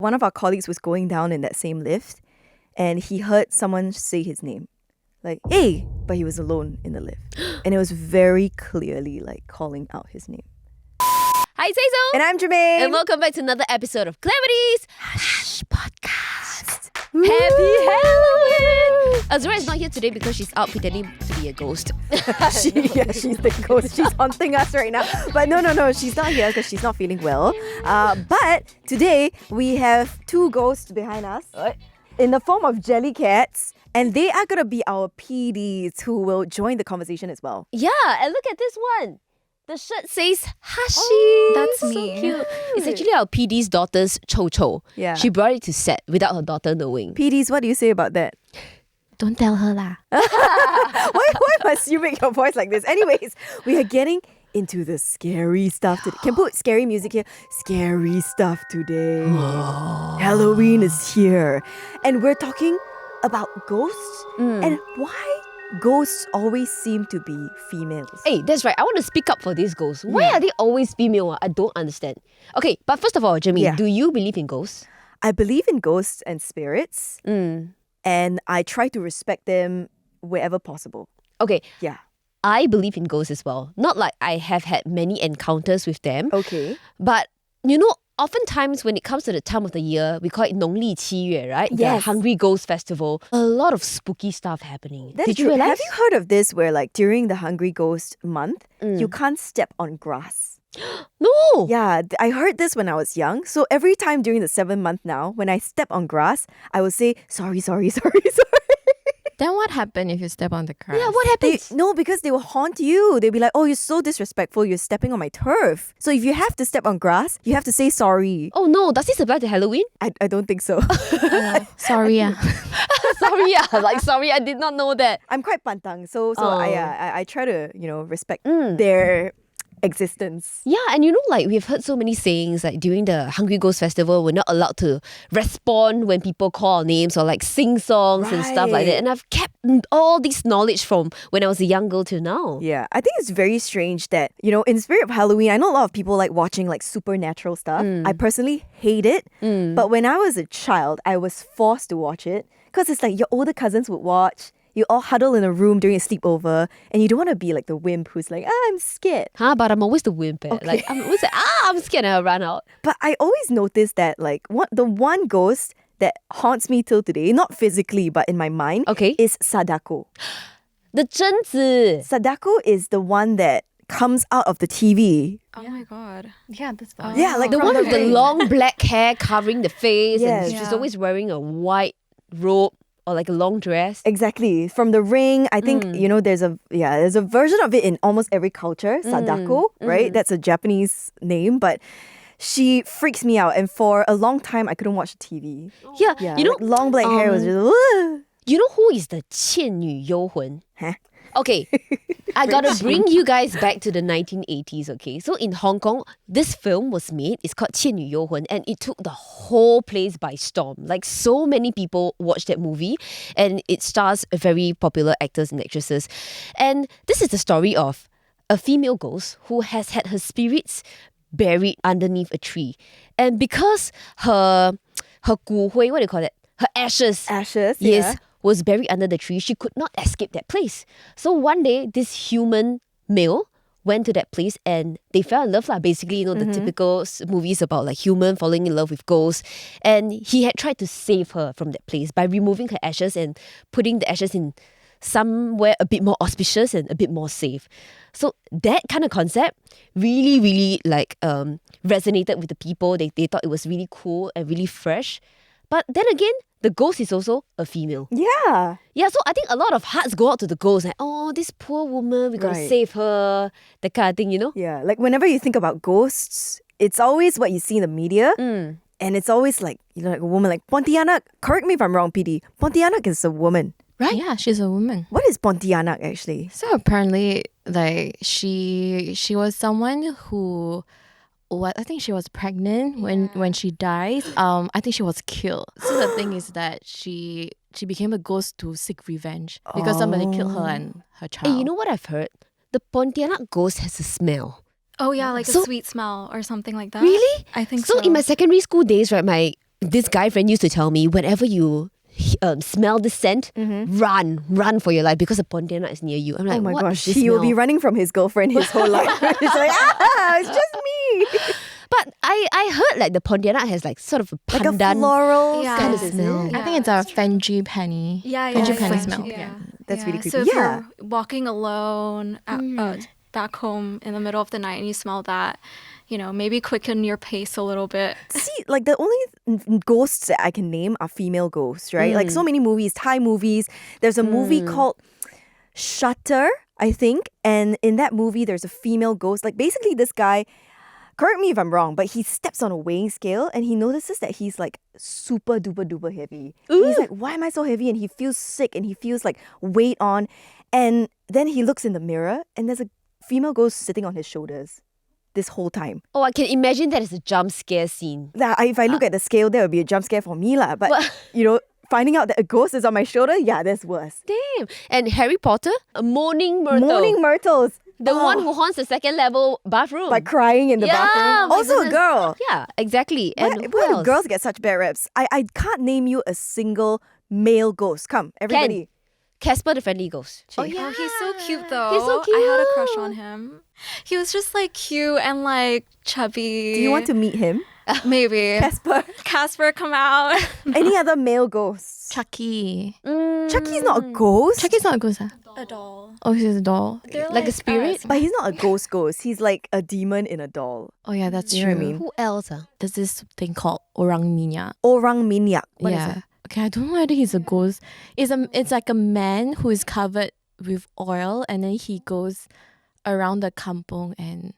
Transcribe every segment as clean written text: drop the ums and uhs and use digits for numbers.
One of our colleagues was going down in that same lift and he heard someone say his name. Like, hey! But he was alone in the lift. And it was very clearly like calling out his name. Hi, Seiso! And I'm Germaine! And welcome back to another episode of Calamity's Hush Podcast. Woo! Happy Halloween! Azura is not here today because she's out pretending to be a ghost. She's the ghost. She's haunting us right now. But no, she's not here because she's not feeling well. But today we have two ghosts behind us in the form of jelly cats. And they are going to be our PDs who will join the conversation as well. Yeah, and look at this one. The shirt says Hashi. That's so me. Cute. It's actually our PD's daughter's Cho Cho. Yeah. She brought it to set without her daughter knowing. PDs, what do you say about that? Don't tell her lah. Why must you make your voice like this? Anyways, we are getting into the scary stuff today. Can put scary music here. Scary stuff today. Halloween is here. And we're talking about ghosts and why ghosts always seem to be females. Hey, that's right. I want to speak up for these ghosts. Why are they always female? I don't understand. Okay, but first of all, Jamie, do you believe in ghosts? I believe in ghosts and spirits. And I try to respect them wherever possible. Okay. Yeah. I believe in ghosts as well. Not like I have had many encounters with them. Okay. But, you know, oftentimes when it comes to the time of the year, we call it 农历七月, right? Yes. The Hungry Ghost Festival. A lot of spooky stuff happening. That's Did you true. realize? Have you heard of this where like during the Hungry Ghost month, you can't step on grass? No! Yeah, I heard this when I was young. So every time during the 7th month now, when I step on grass, I will say, sorry. Then what happened if you step on the grass? Yeah, what happens? No, because they will haunt you. They'll be like, oh, you're so disrespectful. You're stepping on my turf. So if you have to step on grass, you have to say sorry. Oh no, does this apply to Halloween? I don't think so. Sorry. Sorry, I did not know that. I'm quite pantang. So I try to, respect their existence. Yeah, and you know, like we've heard so many sayings like during the Hungry Ghost Festival, we're not allowed to respond when people call our names or like sing songs and stuff like that. And I've kept all this knowledge from when I was a young girl till now. Yeah, I think it's very strange that, in the spirit of Halloween, I know a lot of people like watching like supernatural stuff. I personally hate it. But when I was a child, I was forced to watch it because it's like your older cousins would watch. You all huddle in a room during a sleepover and you don't want to be like the wimp who's like, I'm scared. But I'm always the wimp. Okay. Like, I'm always like, I'm scared and I run out. But I always notice that like the one ghost that haunts me till today, not physically but in my mind, is Sadako. The 贞子. Sadako is the one that comes out of the TV. Oh my god. Yeah, that's fine. Yeah, like The one with the long black hair covering the face Yes. and she's always wearing a white robe. Or like a long dress. Exactly. From The Ring, I think, there's a version of it in almost every culture. Sadako, right? That's a Japanese name, but she freaks me out. And for a long time, I couldn't watch the TV. Yeah, you know, like long black hair was just... Ugh. You know who is the 倩女幽魂? Huh? Okay, I gotta bring you guys back to the 1980s, okay? So in Hong Kong, this film was made. It's called 倩女幽魂and it took the whole place by storm. Like so many people watched that movie and it stars very popular actors and actresses. And this is the story of a female ghost who has had her spirits buried underneath a tree. And because her 骨灰, what do you call it? Her ashes. Ashes, yes. Was buried under the tree, she could not escape that place. So one day, this human male went to that place and they fell in love. Basically, the typical movies about like human falling in love with ghosts. And he had tried to save her from that place by removing her ashes and putting the ashes in somewhere a bit more auspicious and a bit more safe. So that kind of concept really, really resonated with the people. They thought it was really cool and really fresh. But then again, the ghost is also a female. Yeah. Yeah, so I think a lot of hearts go out to the ghost. Like, oh, this poor woman, we gotta save her. That kind of thing, Yeah, like whenever you think about ghosts, it's always what you see in the media. And it's always like, like a woman like Pontianak. Correct me if I'm wrong, PD. Pontianak is a woman. Right? Yeah, she's a woman. What is Pontianak actually? So apparently, like, she was someone who... I think she was pregnant when she died. I think she was killed. So the thing is that she became a ghost to seek revenge because somebody killed her and her child. Hey, you know what I've heard? The Pontianak ghost has a smell. Oh yeah, like a sweet smell or something like that. Really? I think so. So in my secondary school days, right, my this guy friend used to tell me, whenever you smell the scent, run for your life because a pontianak is near you. I'm like, Oh my what gosh, is this he will be smell? running from his girlfriend his whole life. It's like, it's just me. But I heard like the pontianak has like sort of a Like a pandan floral Yeah. kind kind of of smell. I think it's a frangipani. Yeah, Frangipani smell. Yeah. That's really creepy. So if Yeah. you're walking alone back home in the middle of the night and you smell that, maybe quicken your pace a little bit. See, like the only ghosts that I can name are female ghosts, right? Like so many movies, Thai movies. There's a movie called Shutter, I think. And in that movie, there's a female ghost. Like basically this guy, correct me if I'm wrong, but he steps on a weighing scale and he notices that he's like super duper duper heavy. He's like, why am I so heavy? And he feels sick and he feels like weight on. And then he looks in the mirror and there's a female ghost sitting on his shoulders this whole time. Oh, I can imagine that as a jump scare scene. If I look at the scale, there would be a jump scare for me lah. But finding out that a ghost is on my shoulder, yeah, that's worse. Damn. And Harry Potter, a mourning myrtle. Mourning myrtles. The one who haunts the second level bathroom. By crying in the Yeah, bathroom. my Also goodness. a girl. Yeah, exactly. Why, And why who do else? girls get such bad reps? I can't name you a single male ghost. Come, everybody. Casper the Friendly Ghost. Oh, he's so cute though. He's so I had a crush cute. on him. He was just like cute and like chubby. Do you want to meet him? Maybe Casper. Casper come out? Any other male ghosts? Chucky. Chucky's not a ghost. Chucky's not a ghost. A doll. Oh, he's a doll. They're Like a spirit? But he's not a ghost ghost. He's like a demon in a doll. Oh yeah, that's You true. know what I mean? Who else? There's this thing called orang minyak. Orang minyak. What is yeah. that? Okay, I don't know whether he's a ghost. It's like a man who is covered with oil and then he goes around the kampong and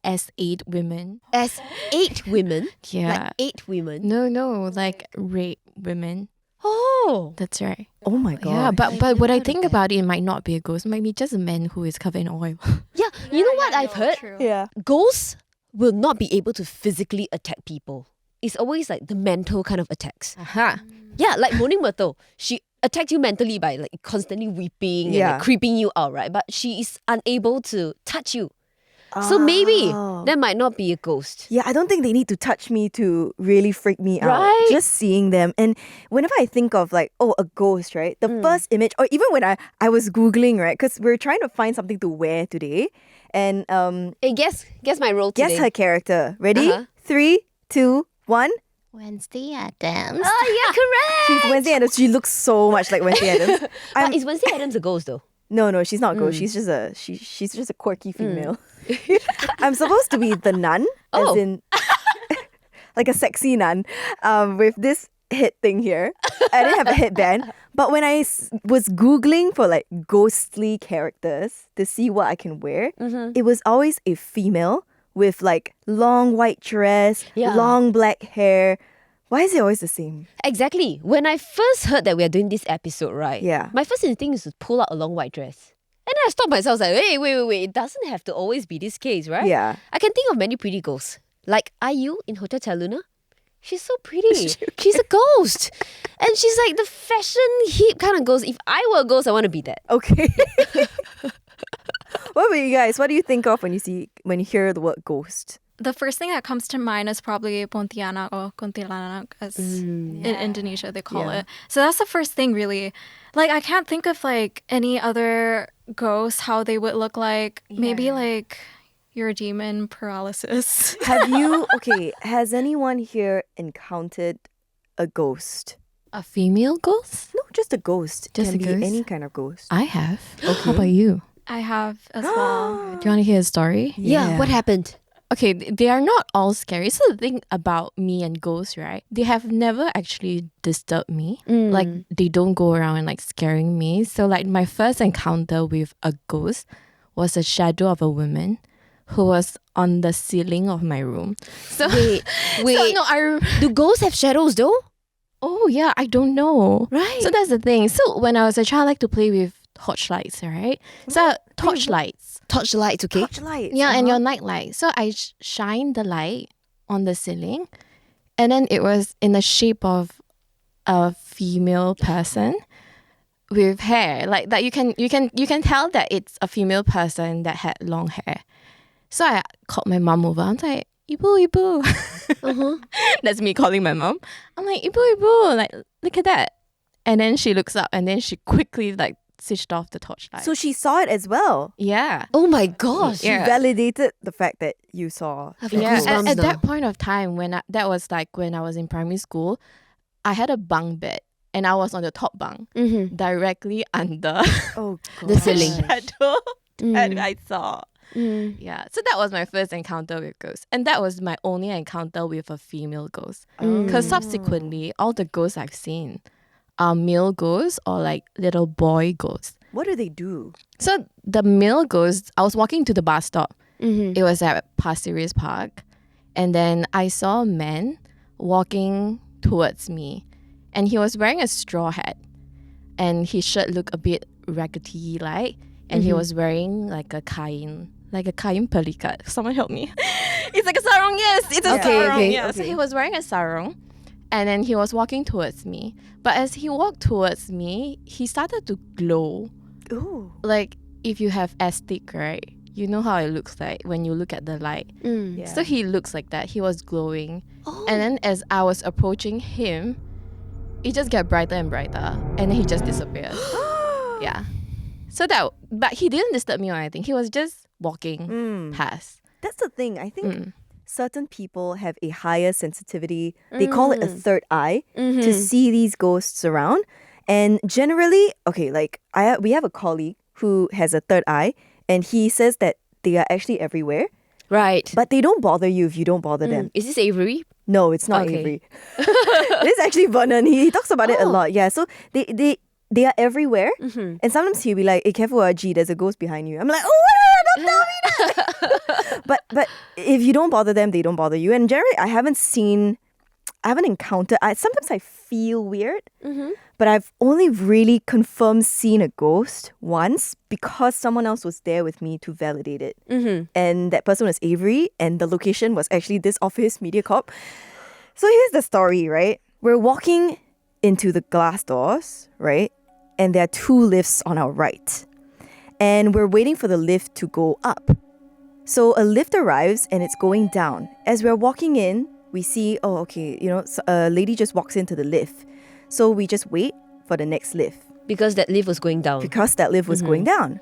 as 8 women. As 8 women? Yeah. Like 8 women? No, like rape women. Oh! That's right. Oh my god. Yeah, but what I think about it might not be a ghost. It might be just a man who is covered in oil. Yeah, you know what I've heard? True. Yeah. Ghosts will not be able to physically attack people. It's always like the mental kind of attacks. Aha. Yeah, like Mourning Myrtle. She attacked you mentally by like constantly weeping and Yeah. like creeping you out, right? But she is unable to touch you. So maybe Oh. that might not be a ghost. Yeah, I don't think they need to touch me to really freak me out. Right? Just seeing them. And whenever I think of like, a ghost, right? The first image, or even when I was Googling, right? Because we're trying to find something to wear today. And Hey, guess my role today. guess her character. Ready? Uh-huh. 3, 2, 1. Wednesday Addams. Oh yeah, correct. She's Wednesday Addams. She looks so much like Wednesday Addams. But is Wednesday Addams a ghost though? No, she's not a ghost. She's just she's just a quirky female. I'm supposed to be the nun, Oh. as in like a sexy nun, with this head thing here. I didn't have a headband, but when I was googling for like ghostly characters to see what I can wear, it was always a female with like long white dress, Yeah. long black hair. Why is it always the same? Exactly. When I first heard that we are doing this episode, right? Yeah. My first instinct is to pull out a long white dress. And then I stopped myself, I was like, hey, wait. It doesn't have to always be this case, right? Yeah. I can think of many pretty ghosts. Like IU in Hotel Chaluna. She's so pretty. She's a ghost. And she's like the fashion hip kind of ghost. If I were a ghost, I want to be that. Okay. What about you guys? What do you think of when you hear the word ghost? The first thing that comes to mind is probably Pontianak or Kuntilanak, as in Indonesia they call it. So that's the first thing, really. Like, I can't think of like any other ghosts, how they would look like. Maybe like your demon paralysis. Has anyone here encountered a ghost? A female ghost? No, just a ghost. Just Can a be ghost? any kind of ghost. I have. How about you? I have as well. Do you want to hear a story? Yeah, what happened? Okay, they are not all scary. So the thing about me and ghosts, right? They have never actually disturbed me. Like, they don't go around and like scaring me. So like my first encounter with a ghost was a shadow of a woman who was on the ceiling of my room. So Wait. So, no, Do ghosts have shadows though? oh yeah, I don't know. Right. So that's the thing. So when I was a child, I like to play with torchlights, right? So torchlights. Torchlights, okay? Torchlights. Yeah, and your night light. So I shine the light on the ceiling, and then it was in the shape of a female person with hair. Like that, you can tell that it's a female person that had long hair. So I called my mom over. I'm like, Ibu, Ibu. That's me calling my mom. I'm like, Ibu, Ibu, like, look at that. And then she looks up and then she quickly like switched off the torchlight. So she saw it as well. yeah. Oh my gosh. She Yeah. validated the fact that you saw. I've the got Yeah, ghost. goosebumps at now. that point of time that was like when I was in primary school, I had a bunk bed and I was on the top bunk directly under Oh, God. The ceiling. shadow that Mm. I saw. Mm. Yeah, so that was my first encounter with ghosts, and that was my only encounter with a female ghost. Mm. Because subsequently, all the ghosts I've seen are male ghosts or like little boy ghosts. What do they do? So the male ghosts, I was walking to the bus stop. Mhm. It was at Pasir Ris Park, and then I saw a man walking towards me, and he was wearing a straw hat, and his shirt looked a bit raggedy like, and he was wearing like a kain pelikat. Someone help me. It's like a sarong, yes. It's a Okay, sarong. okay, Yeah. So he was wearing a sarong, and then he was walking towards me. But as he walked towards me, he started to glow. Ooh. Like if you have astig, right? You know how it looks like when you look at the light. Mm. Yeah. So he looks like that. He was glowing. Oh. And then as I was approaching him, it just got brighter and brighter. And then he just disappeared. Yeah. So but he didn't disturb me or anything. He was just walking Mm. past. That's the thing. I think Mm. certain people have a higher sensitivity. They call it a third eye Mm-hmm. to see these ghosts around. And generally, okay, like we have a colleague who has a third eye, and he says that they are actually everywhere, Right. but they don't bother you if you don't bother them. Is this Avery? No, it's not Okay. Avery. It's actually Vernon. He talks about it a Oh. lot. Yeah, so they are everywhere, and sometimes he'll be like, "Hey, careful, G, there's a ghost behind you." I'm like, "Oh, don't tell me that." but if you don't bother them, they don't bother you. And generally, I haven't encountered. Sometimes I feel weird, but I've only really confirmed seen a ghost once because someone else was there with me to validate it, and that person was Avery, and the location was actually this office, MediaCorp. So here's the story, right? We're walking into the glass doors, right? And there are two lifts on our right. And we're waiting for the lift to go up. So a lift arrives and it's going down. As we're walking in, we see, oh, okay, a lady just walks into the lift. So we just wait for the next lift Because that lift was going down. because that lift was going down.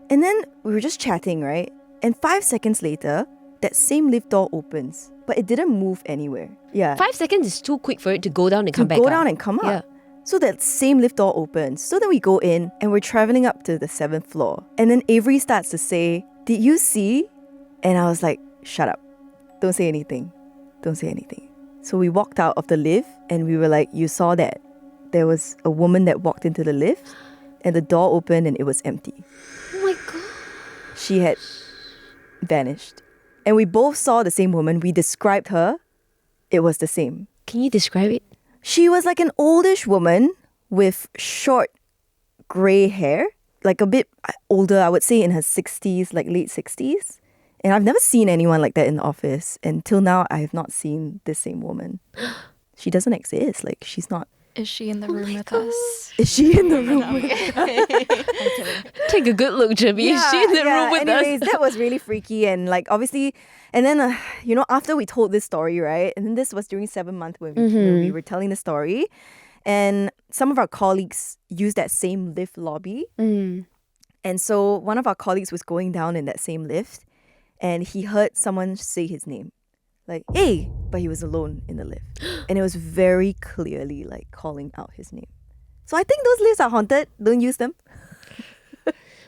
And then we were just chatting, right? And 5 seconds later, that same lift door opens, but it didn't move anywhere. Yeah. 5 seconds is too quick for it to go down and to come back go up. down and come up. Yeah. So that same lift door opens. So then we go in and we're traveling up to the 7th floor. And then Avery starts to say, "Did you see?" And I was like, "Shut up. Don't say anything. Don't say anything." So we walked out of the lift and we were like, "You saw that? There was a woman that walked into the lift and the door opened and it was empty. Oh my god. She had vanished." And we both saw the same woman. We described her. It was the same. Can you describe it? She was like an oldish woman with short grey hair, like a bit older, I would say in her 60s, like late 60s. And I've never seen anyone like that in the office. Until now, I have not seen this same woman. She doesn't exist. Like, she's not. Is she in the room with us? Is she in the room with Take a good look, Jimmy. Is she in the room with Anyways, us? that was really freaky. And like, obviously, and then, after we told this story, right? And then this was during 7 months when we were telling the story. And some of our colleagues used that same lift lobby. Mm. And so one of our colleagues was going down in that same lift and he heard someone say his name. Like, "Hey," but he was alone in the lift. And it was very clearly like calling out his name. So I think those lifts are haunted. Don't use them.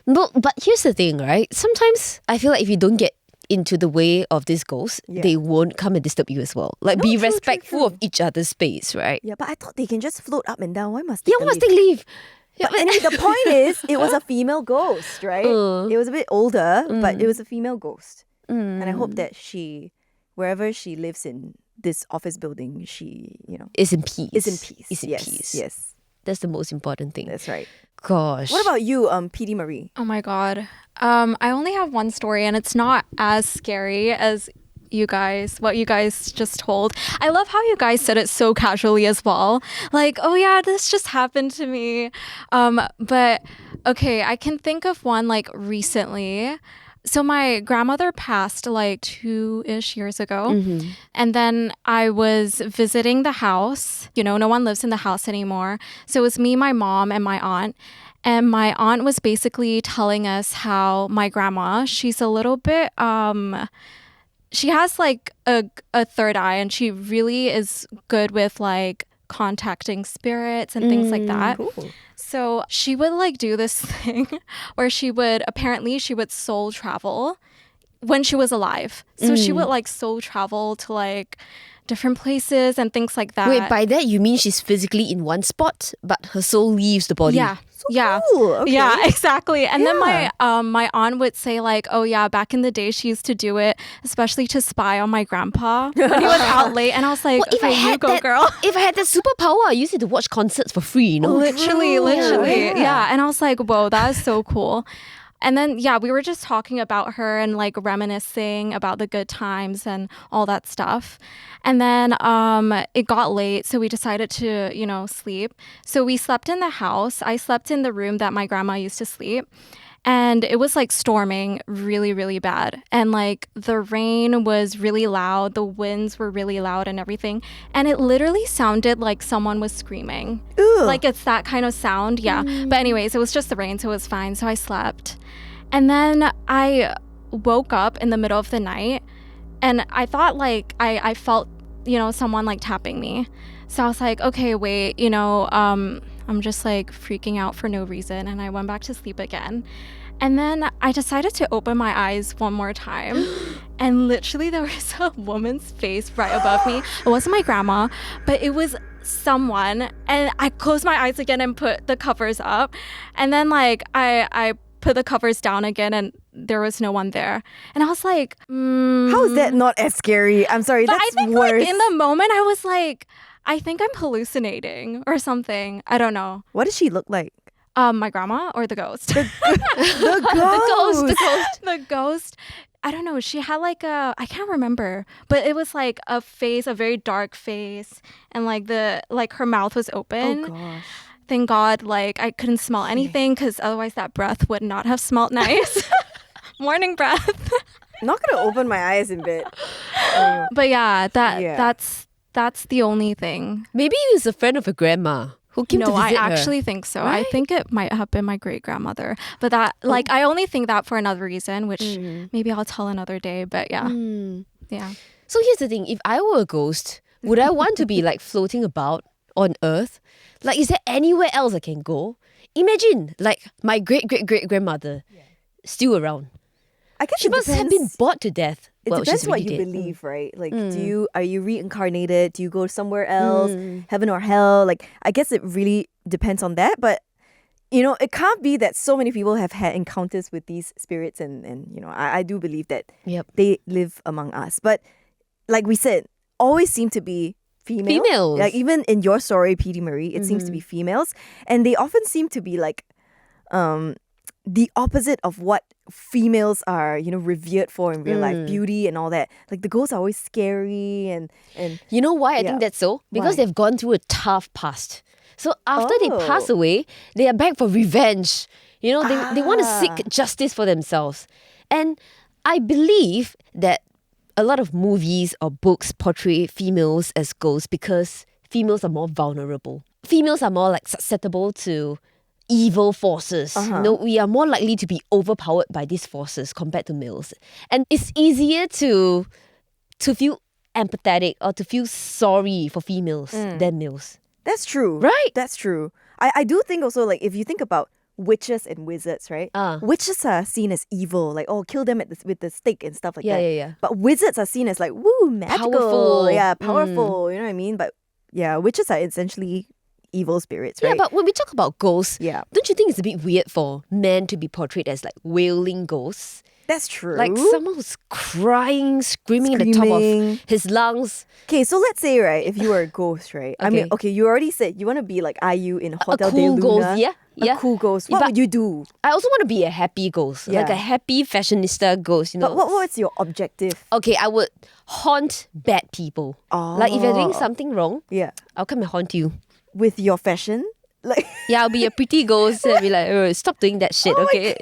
But here's the thing, right? Sometimes I feel like if you don't get into the way of this ghost, Yeah. they won't come and disturb you as well. Like, be true, respectful true. of each other's space, right? Yeah, but I thought they can just float up and down. Why must Yeah, they once leave? they leave. Yeah, But anyway, the point is, it was a female ghost, right? It was a bit older, but it was a female ghost. And I hope that wherever she lives in this office building, she, It's in peace. is in peace. It's in yes, peace. yes, That's the most important thing. that's right. Gosh. What about you, PD Marie? Oh my god. I only have one story and it's not as scary as what you guys just told. I love how you guys said it so casually as well. Like, oh yeah, this just happened to me. But okay, I can think of one like recently. So my grandmother passed like 2-ish years ago. And then I was visiting the house. You know, no one lives in the house anymore. So it was me, my mom, and my aunt. And my aunt was basically telling us how my grandma, she's a little bit, she has like a third eye, and she really is good with like contacting spirits and things like that. Cool. So she would like do this thing where she would soul travel when she was alive. So she would like soul travel to like different places and things like that. Wait, by that you mean she's physically in one spot, but her soul leaves the body? Yeah. Yeah. Cool. Okay. Yeah, exactly. And then Yeah. my aunt would say like, oh yeah, back in the day she used to do it, especially to spy on my grandpa when he was out late. And I was like, Well, if I okay, you had go, that, girl. if I had that superpower, I used it to watch concerts for free, you know? Literally. Yeah. Yeah. And I was like, whoa, that is so cool. And then, yeah, we were just talking about her and like reminiscing about the good times and all that stuff. And then it got late, so we decided to, you know, sleep. So we slept in the house. I slept in the room that my grandma used to sleep. And it was like storming really, really bad. And like the rain was really loud. The winds were really loud and everything. And it literally sounded like someone was screaming. Ugh. Like it's that kind of sound. Yeah. But anyways, it was just the rain, so it was fine. So I slept. And then I woke up in the middle of the night, and I thought like I felt, you know, someone like tapping me. So I was like, okay, wait, you know, I'm just like freaking out for no reason. And I went back to sleep again. And then I decided to open my eyes one more time. And literally there was a woman's face right above me. It wasn't my grandma, but it was someone. And I closed my eyes again and put the covers up. And then like I put the covers down again, and there was no one there. And I was like, How is that not as scary? I'm sorry, but that's I think worse. like in the moment I was like, I think I'm hallucinating or something. I don't know. What does she look like? My grandma or the ghost? The ghost. The ghost. I don't know. She had like I can't remember, but it was like a face, a very dark face, and like her mouth was open. Oh gosh. Thank God, like I couldn't smell anything, because otherwise that breath would not have smelled nice. Morning breath. I'm not gonna open my eyes in bed. Anyway. But yeah, Yeah. that's the only thing. Maybe he was a friend of a grandma who came to No, I visit her. actually think so. Right? I think it might have been my great grandmother. But that, like, I only think that for another reason, which maybe I'll tell another day. But yeah, yeah. So here's the thing. If I were a ghost, would I want to be like floating about on Earth? Like, is there anywhere else I can go? Imagine, like, my great-great-great-grandmother still around. I guess She it must have been depends. bored to death. It Well, depends she's what already you dead. believe, right? Like, are you reincarnated? Do you go somewhere else, heaven or hell? Like, I guess it really depends on that. But you know, it can't be that so many people have had encounters with these spirits, and you know, I do believe that Yep. they live among us. But like we said, always seem to be female. Females. Like even in your story, P.D. Marie, it seems to be females, and they often seem to be like the opposite of what females are, you know, revered for in real life, beauty and all that. Like the ghosts are always scary and You know why I Yeah. think that's so? Because Why? they've gone through a tough past. So after they Oh. pass away, they are back for revenge. You know, they want to seek justice for themselves. And I believe that a lot of movies or books portray females as ghosts because females are more vulnerable. Females are more like susceptible to evil forces. You know, we are more likely to be overpowered by these forces compared to males. And it's easier to feel empathetic or to feel sorry for females than males. that's true. Right. That's true. I do think also, like, if you think about witches and wizards, right? Witches are seen as evil, like, oh, kill them with the stick and stuff like Yeah, that. yeah, yeah. But wizards are seen as like, woo, magical. Powerful. Yeah, powerful. You know what I mean? But yeah, witches are essentially evil spirits, right? Yeah, but when we talk about ghosts, Yeah. don't you think it's a bit weird for men to be portrayed as like wailing ghosts? That's true. Like someone who's crying, screaming at the top Screaming. of his lungs. Okay, so let's say, right, if you were a ghost, right? I mean, okay, you already said you want to be like IU in Hotel de cool Luna. ghost, yeah, A yeah. cool ghost. What But- would you do? I also want to be a happy ghost, like Yeah. a happy fashionista ghost, you know. But what's your objective? Okay, I would haunt bad people. Like if you're doing something wrong, Yeah. I'll come and haunt you. With your fashion? Like, Yeah, I'll be a pretty ghost and be like, oh, stop doing that shit, okay?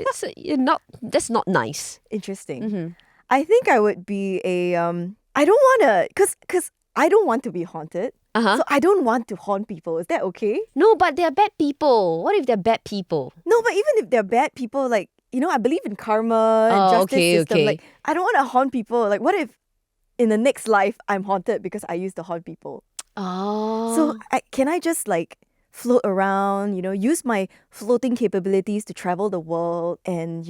That's not nice. interesting. I think I would be a I don't want to cuz I don't want to be haunted. Uh-huh. So I don't want to haunt people. Is that okay? No, but they're bad people. What if they're bad people? No, but even if they're bad people, like, I believe in karma and justice system. okay. Like, I don't want to haunt people. Like, what if in the next life I'm haunted because I used to haunt people? Oh. So can I just like float around, use my floating capabilities to travel the world and,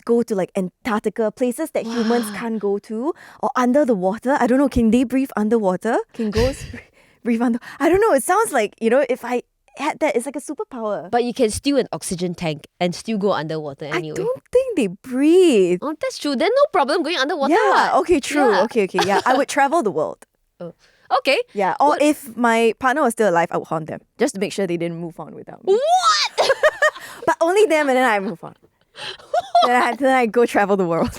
go to like Antarctica, places that humans can't go to, or under the water? I don't know. Can they breathe underwater? Can ghosts breathe under? I don't know. It sounds like, if I had that, it's like a superpower. But you can steal an oxygen tank and still go underwater anyway. I don't think they breathe. Oh, that's true. Then no problem going underwater. Yeah, what? okay, true. Yeah. Okay, yeah. I would travel the world. Okay. Yeah, or if my partner was still alive, I would haunt them just to make sure they didn't move on without me. What? But only them, and then I move on. then I go travel the world.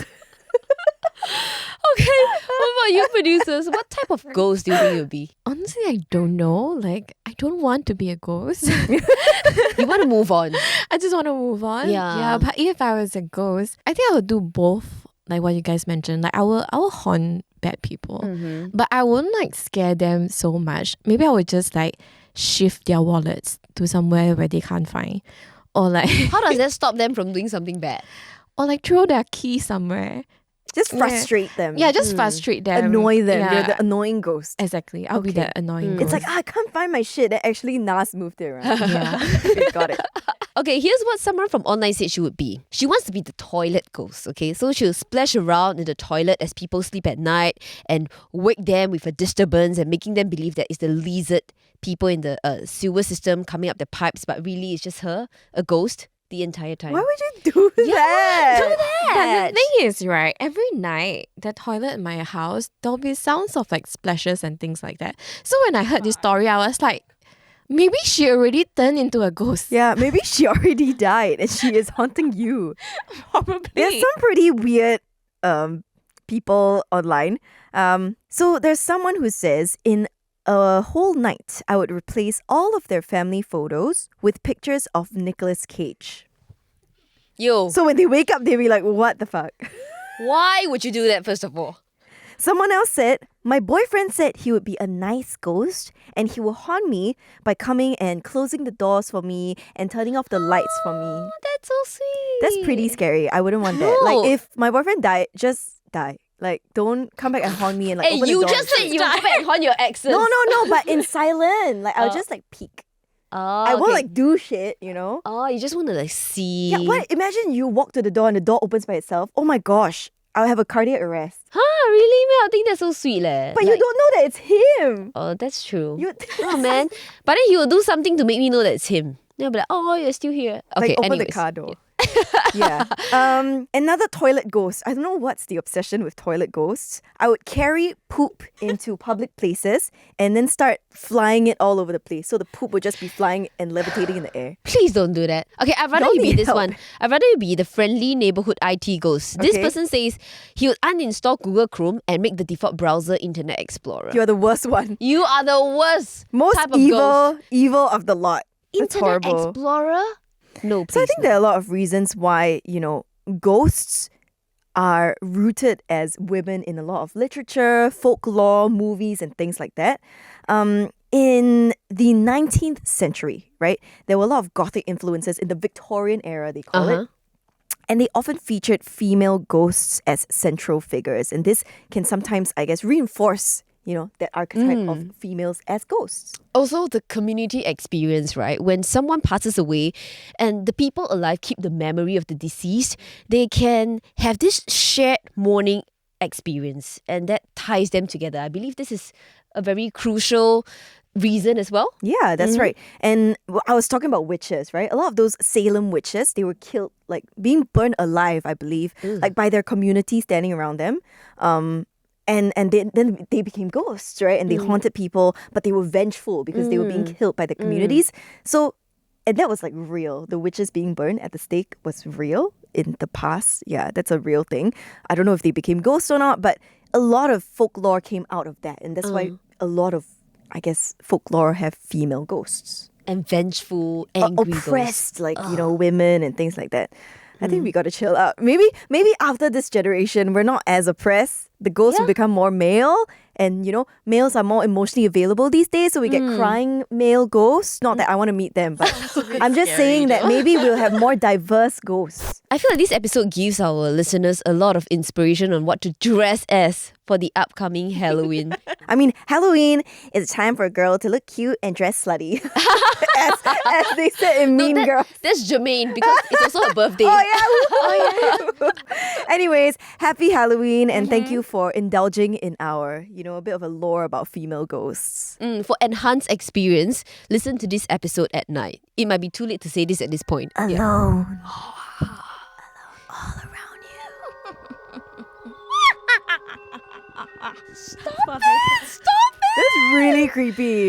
Okay. What about you, producers? What type of ghost do you think you'll be? Honestly, I don't know. Like, I don't want to be a ghost. You want to move on. I just want to move on. Yeah. Yeah, but if I was a ghost, I think I would do both. Like what you guys mentioned. Like, I will haunt bad people. But I wouldn't like scare them so much. Maybe I would just like shift their wallets to somewhere where they can't find. Or like How does that stop them from doing something bad? or like throw their key somewhere. Just frustrate them. Yeah, just frustrate them. Annoy them. Yeah. They're the annoying ghost. Exactly. I'll be that annoying It's ghost. like, I can't find my shit. And actually, Nas moved it around. yeah. Okay, got it. Okay, here's what someone from online said she would be. She wants to be the toilet ghost, okay? So she'll splash around in the toilet as people sleep at night and wake them with a disturbance and making them believe that it's the lizard people in the sewer system coming up the pipes, but really it's just her, a ghost, the entire time. Why would you do that? Do that. But the thing is, right, every night, the toilet in my house, there'll be sounds of like splashes and things like that. So when I heard this story, I was like, maybe she already turned into a ghost. Yeah, maybe she already died and she is haunting you. Probably. There's some pretty weird people online. So there's someone who says, in a whole night, I would replace all of their family photos with pictures of Nicolas Cage. Yo, So when they wake up, they'll be like, what the fuck? why would you do that, first of all? Someone else said, my boyfriend said he would be a nice ghost and he will haunt me by coming and closing the doors for me and turning off the lights for me. Oh, that's so sweet. That's pretty scary. I wouldn't want that. No. Like, if my boyfriend died, just die. Like, don't come back and haunt me and like Hey, open the you door. just said you would go back and haunt your exes. No, but in silent. Like, I'll Oh. just like peek. Oh, I won't okay. like do shit, Oh, you just want to like see. Yeah, what? Imagine you walk to the door and the door opens by itself. Oh my gosh, I'll have a cardiac arrest. Huh, really, man? I think that's so sweet, leh. But you don't know that it's him. Oh, that's true. You Oh, man. But then he will do something to make me know that it's him. Then I'll be like, oh, you're still here. Okay, like open anyways. the car door. Yeah. Another toilet ghost. I don't know what's the obsession with toilet ghosts. I would carry poop into public places and then start flying it all over the place. So the poop would just be flying and levitating in the air. Please don't do that. Okay, I'd rather Y'all you be need this help. one. I'd rather you be the friendly neighborhood IT ghost. This Okay. person says he would uninstall Google Chrome and make the default browser Internet Explorer. You're the worst one. You are the worst Most type of ghost. evil of the lot. That's Internet horrible. Explorer? No, please. So I think there are a lot of reasons why, ghosts are rooted as women in a lot of literature, folklore, movies, and things like that. In the 19th century, right, there were a lot of Gothic influences in the Victorian era, they call it. And they often featured female ghosts as central figures. And this can sometimes, I guess, reinforce, that archetype of females as ghosts. Also, the community experience, right? When someone passes away and the people alive keep the memory of the deceased, they can have this shared mourning experience and that ties them together. I believe this is a very crucial reason as well. Yeah, that's right. And I was talking about witches, right? A lot of those Salem witches, they were killed, like being burned alive, I believe, like by their community standing around them. And then they became ghosts, right? And they haunted people, but they were vengeful because they were being killed by the communities. So, and that was like real. The witches being burned at the stake was real in the past. Yeah, that's a real thing. I don't know if they became ghosts or not, but a lot of folklore came out of that. And that's why a lot of, I guess, folklore have female ghosts. and vengeful, Or angry oppressed, like, women and things like that. I think we got to chill out. Maybe after this generation, we're not as oppressed. The ghosts will become more male. And, males are more emotionally available these days. So we get crying male ghosts. Not that I want to meet them, but I'm just saying that maybe we'll have more diverse ghosts. I feel like this episode gives our listeners a lot of inspiration on what to dress as for the upcoming Halloween. I mean, Halloween is a time for a girl to look cute and dress slutty. as they said in Mean Girls. That's Germaine because it's also her birthday. Anyways, happy Halloween and thank you for indulging in our, a bit of a lore about female ghosts. For enhanced experience, listen to this episode at night. It might be too late to say this at this point. Alone. Yeah. All around you. Stop it! That's really creepy.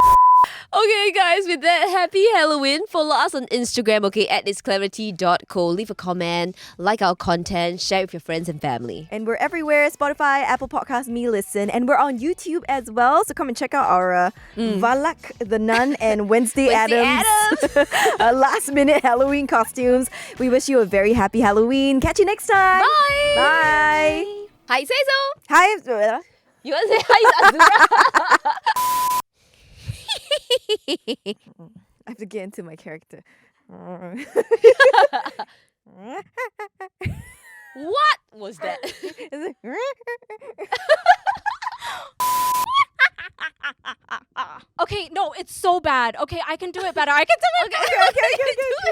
Okay, guys, with that, happy Halloween. Follow us on Instagram, okay, at itsclarity.co. Leave a comment, like our content, share it with your friends and family. And we're everywhere, Spotify, Apple Podcasts, Me Listen. And we're on YouTube as well. So come and check out our Valak the Nun and Wednesday Addams last minute Halloween costumes. We wish you a very happy Halloween. Catch you next time. Bye! Bye! Hi, say so! Hi. You want to say hi, Azura? I have to get into my character. What was that? Okay, no, it's so bad. Okay, I can do it better. I can do it better. Okay. Do it.